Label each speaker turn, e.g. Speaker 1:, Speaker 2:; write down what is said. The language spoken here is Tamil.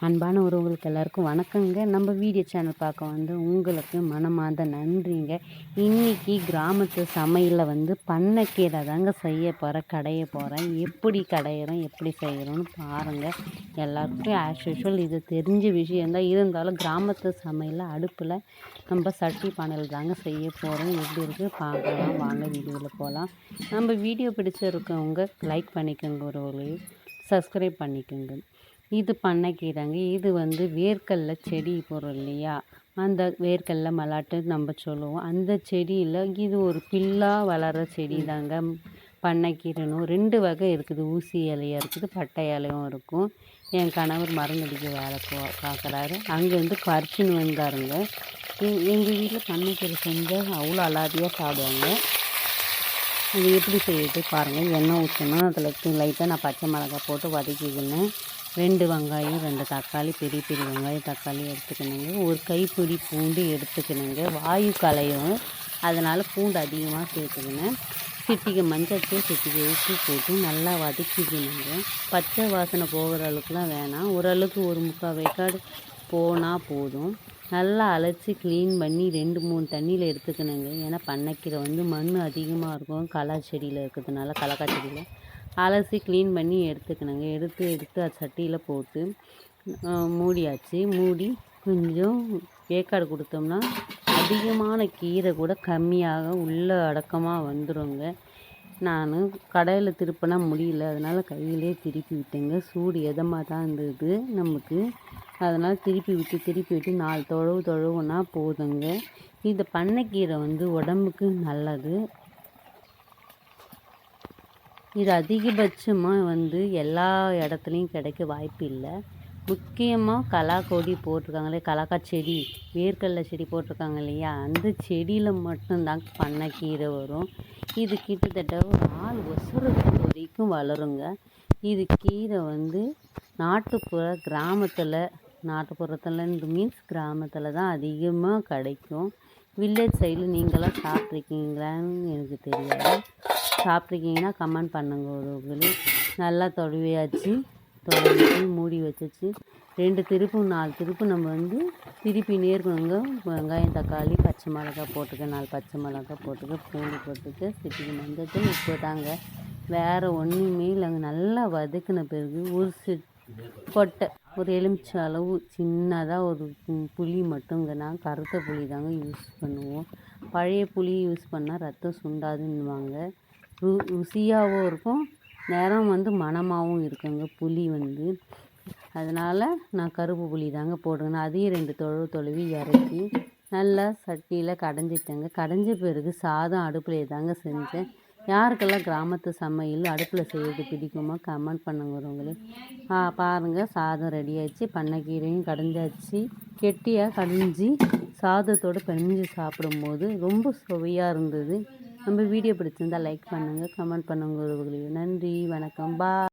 Speaker 1: அன்பான உறவுகளுக்கு எல்லாருக்கும் வணக்கங்க. நம்ம வீடியோ சேனல் பார்க்க வந்து உங்களுக்கு மனமார்ந்த நன்றிங்க. இன்றைக்கி கிராமத்து சமையலில் பண்ணைக்கீரை தாங்க செய்ய போகிறேன், கடைய போகிறேன். எப்படி கடையிறோம், எப்படி செய்கிறோன்னு பாருங்கள். எல்லாருக்கும் ஆஸ் யூஷுவல் இது தெரிஞ்ச விஷயந்தான். இருந்தாலும் கிராமத்து சமையலில் அடுப்பில் நம்ம சட்டி பானையில் தாங்க செய்ய போகிறோம். எப்படி இருக்குது பார்க்கலாம் வாங்க, வீடியோவில் போகலாம். நம்ம வீடியோ பிடிச்சிருக்கவங்க லைக் பண்ணிக்கோங்க, உறவுகளையும் சப்ஸ்கிரைப் பண்ணிக்கோங்க. இது பண்ணைக்கீரைங்க. இது வேர்க்கடல செடி போடுறோம் இல்லையா, அந்த வேர்க்கடல மலாட்டு நம்ம சொல்லுவோம். அந்த செடியில் இது ஒரு பில்லாக வளர்கிற செடி தாங்க பண்ணைக்கீரைன்னு. 2 வகை இருக்குது. ஊசி இலையாக இருக்குது, பட்டை இலையும் இருக்கும். என் கணவர் மருந்தடிக்க வேலை பார்க்குறாரு. அங்கேருந்து பறிச்சுன்னு வந்தாருங்க. எங்கள் வீட்டில் பண்ணைக்கீரை செஞ்சால் அவ்வளோ அலாதியாக சாப்பிடுவாங்க. அது எப்படி செய்யுது பாருங்கள். எண்ணெய் ஊற்றணும், அதில் லைட்டாக நான் பச்சை மிளகாய் போட்டு வதக்கிக்கினேன். 2 வெங்காயம், 2 தக்காளி, பெரிய பெரிய வெங்காயம் தக்காளி எடுத்துக்கணுங்க. ஒரு கைப்பிடி பூண்டு எடுத்துக்கணுங்க. வாயு கலையும், அதனால் பூண்டு அதிகமாக சேர்த்துக்கினேன். சிட்டிகை மஞ்சத்தூள், சிட்டிகை உப்பு போட்டு நல்லா வதக்கிக்கணுங்க. பச்சை வாசனை போகிற அளவுக்குலாம் வேணாம், ஓரளவுக்கு ஒரு 3/4 வேக்காடு போனால் போதும். நல்லா அலசி க்ளீன் பண்ணி 2-3 தண்ணியில் எடுத்துக்கணுங்க. ஏன்னா பண்ணைக்கீரை மண் அதிகமாக இருக்கும், கலா செடியில் இருக்கிறதுனால, கலக்காய் செடியில். அலசி க்ளீன் பண்ணி எடுத்துக்கணுங்க. எடுத்து அது சட்டியில் போட்டு மூடியாச்சு. மூடி கொஞ்சம் வேக்காடு கொடுத்தோம்னா அதிகமான கீரை கூட கம்மியாக உள்ள அடக்கமாக வந்துடுங்க. நான் கடையில் திருப்பினா முடியல, அதனால் கையிலே திருப்பி விட்டேங்க. சூடு எதமாக தான் இருந்தது நமக்கு, அதனால் திருப்பி விட்டு 4 தொழுவுனா போதுங்க. இந்த பண்ணைக்கீரை உடம்புக்கு நல்லது. இது அதிகபட்சமாக எல்லா இடத்துலையும் கிடைக்க வாய்ப்பு இல்லை. முக்கியமாக கலா கொடி போட்டிருக்காங்களே, கலாக்காய் செடி, வேர்க்கடலை செடி போட்டிருக்காங்க இல்லையா, அந்த செடியில் மட்டும்தாங்க பண்ணைக்கீரை வரும். இது கிட்டத்தட்ட ஒரு 4 வருஷத்துக்கு வரைக்கும் வளருங்க. இது கீரை நாட்டுப்புற நாட்டுப்புறத்தில் மீன்ஸ் கிராமத்தில் தான் அதிகமாக கிடைக்கும். வில்லேஜ் சைடில் நீங்களாம் சாப்பிட்ருக்கீங்களான்னு எனக்கு தெரியாது. சாப்பிட்ருக்கீங்கன்னா கமெண்ட் பண்ணுங்க. ஒருவர்களே நல்லா தொழுவியாச்சு, மூடி வச்சிச்சு. 2 திருப்பு 4 திருப்பு நம்ம திருப்பினே இருக்கணுங்க. வெங்காயம் தக்காளி பச்சை மிளகாய் போட்டுக்க, 4 பச்சை மிளகாய் போட்டுக்க, பூண்டு போட்டுக்க, சிட்டிக்கு மஞ்சள் உப்பு தாங்க, வேறு ஒன்றுமே இல்லைங்க. நல்லா வதக்கின பிறகு ஒரு கொட்டை, ஒரு எலுமிச்சை அளவு சின்னதாக ஒரு புளி மட்டுங்க. நான் கருத்த புளி தாங்க யூஸ் பண்ணுவோம். பழைய புளி யூஸ் பண்ணால் ரத்தம் சுண்டாதுன்னுவாங்க. ருசியாகவும் இருக்கும், நேரம் மணமாகவும் இருக்குங்க புளி. அதனால் நான் கருப்பு புளி தாங்க போடுவேன். அதையும் 2 தொழுவி இறக்கி நல்லா சட்டியில் கடைஞ்சிட்டேங்க. கடைஞ்ச பிறகு சாதம் அடுப்பில் தாங்க செஞ்சேன். யாருக்கெல்லாம் கிராமத்து சமையல் அடுப்பில் செய்கிறது பிடிக்குமோ கமெண்ட் பண்ணுங்கிறவங்களே. பாருங்கள், சாதம் ரெடி ஆகிடுச்சு. பண்ணைக்கீரையும் கடைஞ்சாச்சு. கெட்டியாக கடைஞ்சி சாதத்தோடு பிணைஞ்சு சாப்பிடும்போது ரொம்ப சுவையாக இருந்தது. நம்ம வீடியோ பிடிச்சிருந்தால் லைக் பண்ணுங்கள், கமெண்ட் பண்ணுங்க. நன்றி, வணக்கம், பாய்.